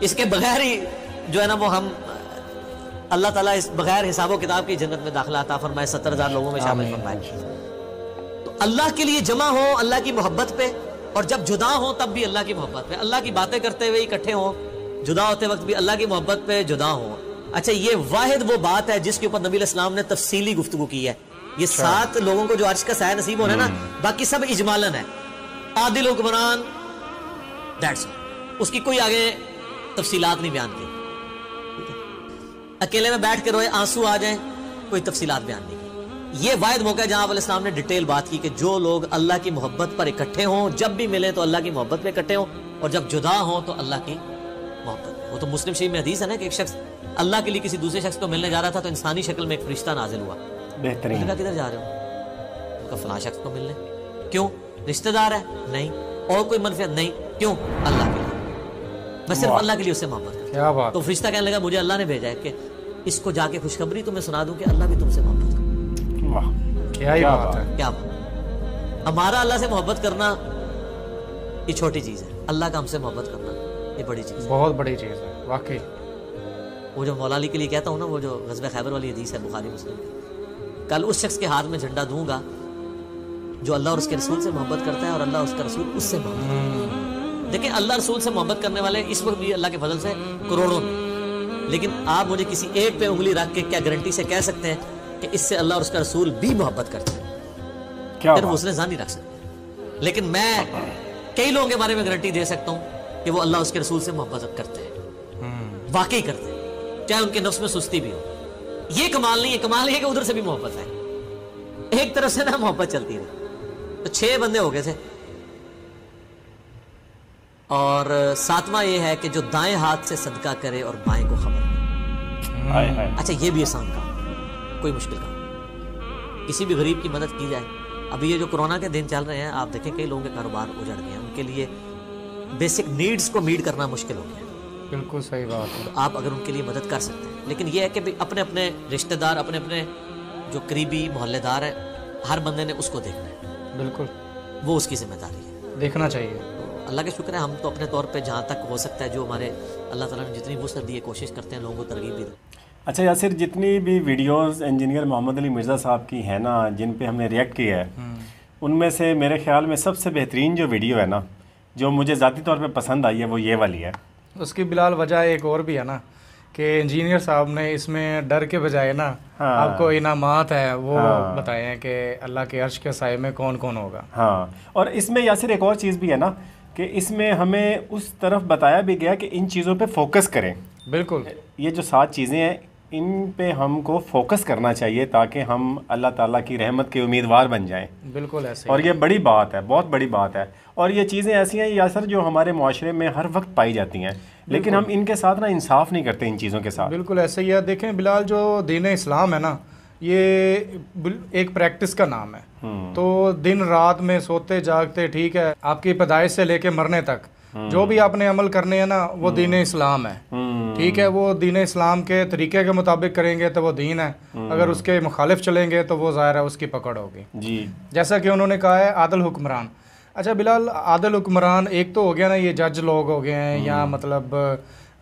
اس کے بغیر ہی جو ہے نا وہ ہم اللہ تعالیٰ اس بغیر حساب و کتاب کی جنت میں داخلہ عطا فرمائے، 70,000 لوگوں میں شامل فرمائے. تو اللہ کے لیے جمع ہو اللہ کی محبت پہ، اور جب جدا ہوں تب بھی اللہ کی محبت پہ. اللہ کی باتیں کرتے ہوئے اکٹھے ہوں، جدا ہوتے وقت بھی اللہ کی محبت پہ جدا ہوں. اچھا یہ واحد وہ بات ہے جس کے اوپر نبی علیہ السلام نے تفصیلی گفتگو کی ہے. یہ 7 لوگوں کو جو عرش کا سایہ نصیب ہونا ہے نا، باقی سب اجمالاً ہے. عادل حکمران، دیٹس اس کی کوئی آگے تفصیلات نہیں بیان کی. اکیلے میں بیٹھ کے روئے آنسو آ جائیں، کوئی تفصیلات بیان نہیں کی. یہ واحد موقع ہے جہاں آپ علیہ السلام نے ڈیٹیل بات کی کہ جو لوگ اللہ کی محبت پر اکٹھے ہوں، جب بھی ملیں تو اللہ کی محبت پہ اکٹھے ہوں، اور جب جدا ہوں تو اللہ کی محبت پہ. وہ تو مسلم شریف میں حدیث ہے نا کہ ایک شخص اللہ کے لیے کسی دوسرے شخص کو ملنے جا رہا تھا تو انسانی شکل میں ایک فرشتہ نازل ہوا. بہترین. کدھر جا رہے ہو؟ کہ فلاں شخص کو ملنے. کیوں؟ رشتہ دار ہے؟ نہیں. اور کوئی منفعت؟ نہیں. کیوں؟ اللہ کے لیے، میں صرف اللہ کے لیے اس سے محبت کرتا. کیا بات. تو فرشتہ کہنے لگا مجھے اللہ نے بھیجا ہے کہ اس کو جا کے خوشخبری تمہیں سنا دوں کہ اللہ بھی تم سے محبت کرتا. واہ کیا ہی بات ہے. کیا بات. ہمارا اللہ سے محبت کرنا یہ چھوٹی چیز ہے، اللہ کا ہم سے محبت کرنا یہ بڑی چیز ہے، بہت بڑی چیز ہے واقعی. وہ جو مولا علی کے لیے کہتا ہوں نا، وہ جو غزوہ خیبر والی حدیث ہے بخاری مسلم، کل اس شخص کے ہاتھ میں جھنڈا دوں گا جو اللہ اور اس کے رسول سے محبت کرتا ہے اور اللہ اس کا رسول اس سے محبت کرتا ہے. دیکھیں اللہ رسول سے محبت کرنے والے اس وقت بھی اللہ کے فضل سے کروڑوں میں، لیکن آپ مجھے کسی ایک پہ انگلی رکھ کے کیا گارنٹی سے کہہ سکتے ہیں کہ اس سے اللہ اور اس کا رسول بھی محبت کرتے ہیں؟ پھر وہ اس نے ظاہر نہیں رکھ سکتے. لیکن میں کئی لوگوں کے بارے میں گارنٹی دے سکتا ہوں کہ وہ اللہ اس کے رسول سے محبت کرتے ہیں، واقعی کرتے ہیں، چاہے ان کے نفس میں سستی بھی ہو. یہ کمال نہیں ہے، کمال یہ ہے کہ ادھر سے بھی محبت ہے، ایک طرف سے نا محبت چلتی رہی. تو 6 بندے ہو گئے تھے، اور 7واں یہ ہے کہ جو دائیں ہاتھ سے صدقہ کرے اور بائیں کو خبر دے. اچھا یہ بھی آسان کام، کوئی مشکل کام. کسی بھی غریب کی مدد کی جائے. ابھی یہ جو کورونا کے دن چل رہے ہیں، آپ دیکھیں کئی لوگوں کے کاروبار اجڑ گئے ہیں، ان کے لیے بیسک نیڈز کو میٹ کرنا مشکل ہو گیا. بالکل صحیح بات ہے. تو آپ اگر ان کے لیے مدد کر سکتے ہیں، لیکن یہ ہے کہ اپنے اپنے رشتہ دار، اپنے اپنے جو قریبی محلے دار ہیں، ہر بندے نے اس کو دیکھنا ہے. بالکل وہ اس کی ذمہ داری ہے، دیکھنا چاہیے. تو اللہ کا شکر ہے ہم تو اپنے طور پہ جہاں تک ہو سکتا ہے، جو ہمارے اللہ تعالیٰ نے جتنی وسعت دی ہے، کوشش کرتے ہیں لوگوں کو ترغیب بھی دیں. اچھا یاسر، جتنی بھی ویڈیوز انجینئر محمد علی مرزا صاحب کی ہیں نا، جن پہ ہم نے ریئیکٹ کیا ہے، ان میں سے میرے خیال میں سب سے بہترین جو ویڈیو ہے نا، جو مجھے ذاتی طور پہ پسند آئی ہے، وہ یہ والی ہے. اس کی بلال وجہ ایک اور بھی ہے نا کہ انجینئر صاحب نے اس میں ڈر کے بجائے نا آپ کو انعامات ہے وہ بتائے ہیں کہ اللہ کے عرش کے سائے میں کون کون ہوگا. ہاں، اور اس میں یاسر ایک اور چیز بھی ہے نا کہ اس میں ہمیں اس طرف بتایا بھی گیا کہ ان چیزوں پہ فوکس کریں. بالکل. یہ جو 7 چیزیں ہیں ان پہ ہم کو فوکس کرنا چاہیے تاکہ ہم اللہ تعالیٰ کی رحمت کے امیدوار بن جائیں. بالکل ایسے. اور یہ بڑی بات ہے، بہت بڑی بات ہے. اور یہ چیزیں ایسی ہیں یاسر جو ہمارے معاشرے میں ہر وقت پائی جاتی ہیں، لیکن ہم ان کے ساتھ نا انصاف نہیں کرتے ان چیزوں کے ساتھ. بالکل ایسے ہی ہے. دیکھیں بلال، جو دین اسلام ہے نا، یہ ایک پریکٹس کا نام ہے. تو دن رات میں سوتے جاگتے، ٹھیک ہے، آپ کی پیدائش سے لے کے مرنے تک جو بھی آپ نے عمل کرنے ہیں نا، وہ دین اسلام ہے. ٹھیک ہے، وہ دین اسلام کے طریقے کے مطابق کریں گے تو وہ دین ہے، اگر اس کے مخالف چلیں گے تو وہ ظاہر ہے اس کی پکڑ ہوگی. جی، جیسا کہ انہوں نے کہا ہے عادل حکمران. اچھا بلال، عادل حکمران ایک تو ہو گیا نا، یہ جج لوگ ہو گئے ہیں، یا مطلب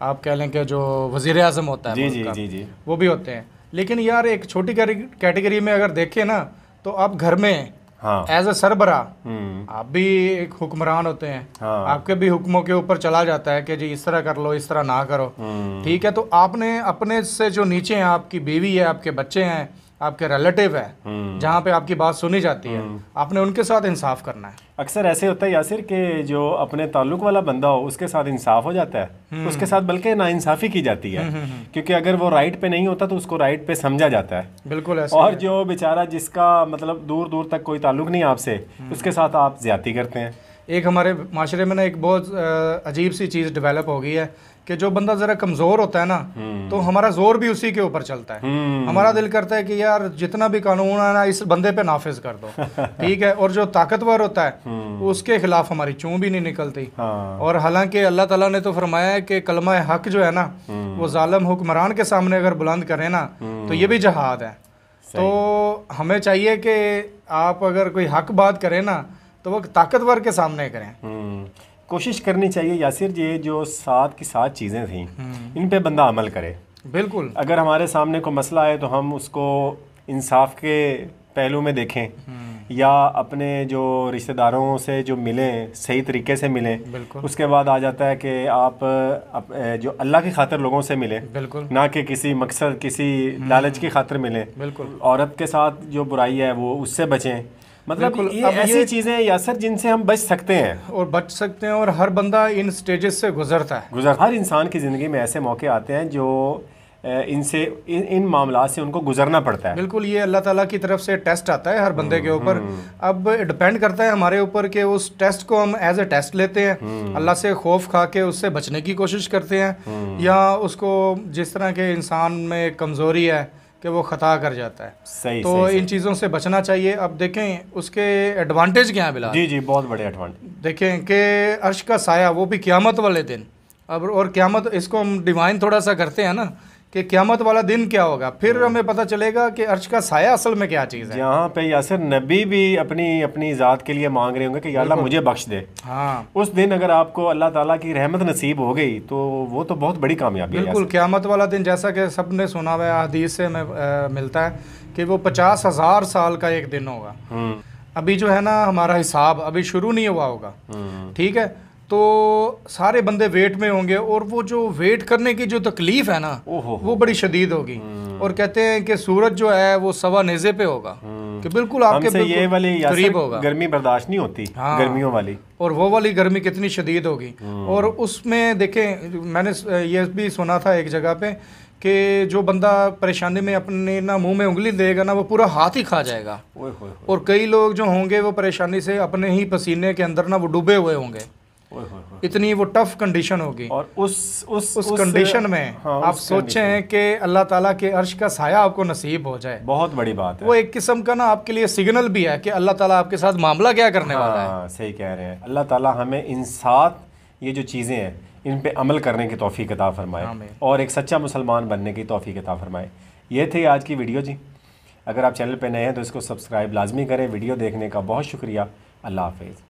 آپ کہہ لیں کہ جو وزیر اعظم ہوتا ہے جی وہ بھی ہوتے ہیں. لیکن یار ایک چھوٹی کیٹیگری میں اگر دیکھیں نا، تو آپ گھر میں ایز اے سربراہ آپ بھی ایک حکمران ہوتے ہیں، آپ کے بھی حکموں کے اوپر چلا جاتا ہے کہ جی اس طرح کر لو، اس طرح نہ کرو. ٹھیک ہے، تو آپ نے اپنے سے جو نیچے ہیں، آپ کی بیوی ہے، آپ کے بچے ہیں، آپ کے ریلیٹیو ہے، جہاں پہ آپ کی بات سنی جاتی ہے، آپ نے ان کے ساتھ انصاف کرنا ہے. اکثر ایسے ہوتا ہے یاسر کہ جو اپنے تعلق والا بندہ ہو اس کے ساتھ انصاف ہو جاتا ہے، اس کے ساتھ بلکہ ناانصافی کی جاتی ہے، کیونکہ اگر وہ رائٹ پہ نہیں ہوتا تو اس کو رائٹ پہ سمجھا جاتا ہے. بالکل ایسا. اور جو بیچارہ جس کا مطلب دور دور تک کوئی تعلق نہیں آپ سے، اس کے ساتھ آپ زیادتی کرتے ہیں. ایک ہمارے معاشرے میں نا ایک بہت عجیب سی چیز ڈیولپ ہو گئی ہے کہ جو بندہ ذرا کمزور ہوتا ہے نا، تو ہمارا زور بھی اسی کے اوپر چلتا ہے. ہمارا دل کرتا ہے کہ یار جتنا بھی قانون ہے نا اس بندے پہ نافذ کر دو. ٹھیک ہے، اور جو طاقتور ہوتا ہے اس کے خلاف ہماری چون بھی نہیں نکلتی. اور حالانکہ اللہ تعالیٰ نے تو فرمایا ہے کہ کلمہ حق جو ہے نا، وہ ظالم حکمران کے سامنے اگر بلند کریں نا تو یہ بھی جہاد ہے. تو ہمیں چاہیے کہ آپ اگر کوئی حق بات کریں نا تو وہ طاقتور کے سامنے کریں. کوشش کرنی چاہیے یاسر یہ جو ساتھ کی ساتھ چیزیں تھیں ان پہ بندہ عمل کرے. بالکل. اگر ہمارے سامنے کوئی مسئلہ آئے تو ہم اس کو انصاف کے پہلو میں دیکھیں یا اپنے جو رشتہ داروں سے جو ملیں صحیح طریقے سے ملیں. اس کے بعد آ جاتا ہے کہ آپ جو اللہ کی خاطر لوگوں سے ملیں, نہ کہ کسی مقصد کسی لالچ کی خاطر ملیں. عورت کے ساتھ جو برائی ہے وہ اس سے بچیں. مطلب یہ ایسی چیزیں یاسر جن سے ہم بچ سکتے ہیں اور ہر بندہ ان سٹیجز سے گزرتا ہے. ہر انسان کی زندگی میں ایسے موقع آتے ہیں جو ان معاملات سے ان کو گزرنا پڑتا ہے. بالکل, یہ اللہ تعالیٰ کی طرف سے ٹیسٹ آتا ہے ہر بندے کے اوپر. اب ڈپینڈ کرتا ہے ہمارے اوپر کہ اس ٹیسٹ کو ہم ایز اے ٹیسٹ لیتے ہیں, اللہ سے خوف کھا کے اس سے بچنے کی کوشش کرتے ہیں, یا اس کو جس طرح کے انسان میں کمزوری ہے کہ وہ خطا کر جاتا ہے. تو ان چیزوں سے بچنا چاہیے. اب دیکھیں اس کے ایڈوانٹیج کیا ہیں بلال. جی بہت بڑے ایڈوانٹیج. دیکھیں کہ عرش کا سایہ وہ بھی قیامت والے دن. اب اور قیامت اس کو ہم ڈیوائن تھوڑا سا کرتے ہیں نا کہ قیامت والا دن کیا ہوگا, پھر ہمیں پتہ چلے گا کہ عرش کا سایہ اصل میں کیا چیز ہے. یہاں پہ یاسر نبی بھی اپنی ذات کے لیے مانگ رہے ہوں گے کہ یا اللہ مجھے بخش دے. اس دن اگر آپ کو اللہ تعالیٰ کی رحمت نصیب ہو گئی تو وہ تو بہت بڑی کامیابی ہے. بالکل, قیامت والا دن جیسا کہ سب نے سنا ہوا ہے, حدیث سے میں ملتا ہے کہ وہ 50,000 سال کا ایک دن ہوگا. ابھی جو ہے نا ہمارا حساب ابھی شروع نہیں ہوا ہوگا, ٹھیک ہے, تو سارے بندے ویٹ میں ہوں گے, اور وہ جو ویٹ کرنے کی جو تکلیف ہے نا وہ بڑی شدید ہوگی. اور کہتے ہیں کہ سورج جو ہے وہ سوا نیزے پہ ہوگا, کہ بالکل آپ کے یہ والی قریب ہوگا. گرمی برداشت نہیں ہوتی, گرمیوں والی, اور وہ والی گرمی کتنی شدید ہوگی. اور اس میں دیکھیں میں نے یہ بھی سنا تھا ایک جگہ پہ کہ جو بندہ پریشانی میں اپنے نہ منہ میں انگلی دے گا نا وہ پورا ہاتھ ہی کھا جائے گا. اور کئی لوگ جو ہوں گے وہ پریشانی سے اپنے ہی پسینے کے اندر نا وہ ڈوبے ہوئے ہوں گے. اتنی وہ ٹف کنڈیشن ہوگی. اور اس کنڈیشن میں آپ سوچیں کہ اللہ تعالیٰ کے عرش کا سایہ آپ کو نصیب ہو جائے, بہت بڑی بات ہے. وہ ایک قسم کا نا آپ کے لیے سگنل بھی ہے کہ اللہ تعالیٰ آپ کے ساتھ معاملہ کیا کرنے والا ہے. صحیح کہہ رہے ہیں. اللہ تعالیٰ ہمیں ان ساتھ یہ جو چیزیں ہیں ان پہ عمل کرنے کی توفیق عطا فرمائے اور ایک سچا مسلمان بننے کی توفیق عطا فرمائے. یہ تھی آج کی ویڈیو جی. اگر آپ چینل پہ نئے ہیں تو اس کو سبسکرائب لازمی کریں. ویڈیو دیکھنے کا بہت شکریہ. اللہ حافظ.